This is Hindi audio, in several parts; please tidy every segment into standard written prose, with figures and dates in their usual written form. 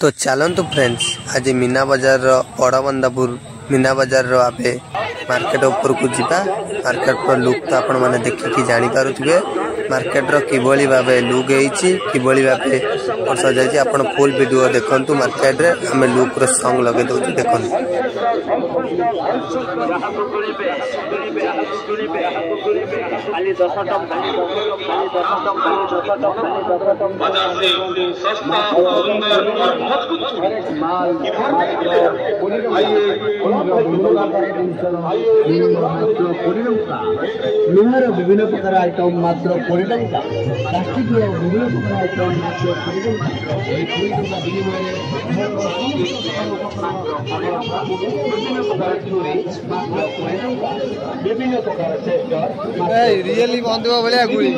तो चलतु फ्रेंड्स आज मीना बजार बड़बंदापुर मीना बजार आपे मार्केट ऊपर को जीवा। मार्केट लुक तो आपण मैंने देखिकी जानीपे मार्केट किभली भाव लुक होभली भाव सजाई आपण फुल वीडियो देखु। मार्केट रे आम लुक रो सॉन्ग लगे दो देखु। लुहार विभिन्न प्रकार आइटम मात्र 20 टंका, प्लास्टिक विभिन्न प्रकार आइटम मात्र 20 टंका। विभिन्न प्रकार रियली बंधुक भाया गुड़ी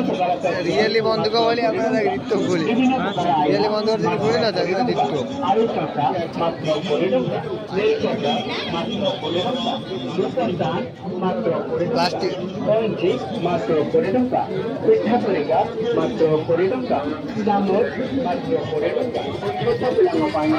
रियली बंधुक भाया डिक्टो गुड़ी रियली बंधुक गुड़ी ना था डिक्टो प्लास्टिक मात्र 20 टंका, पिठा परिका मात्र 20 टंका, दामोद मात्र 20 टंका, छोटा पिलांग पाई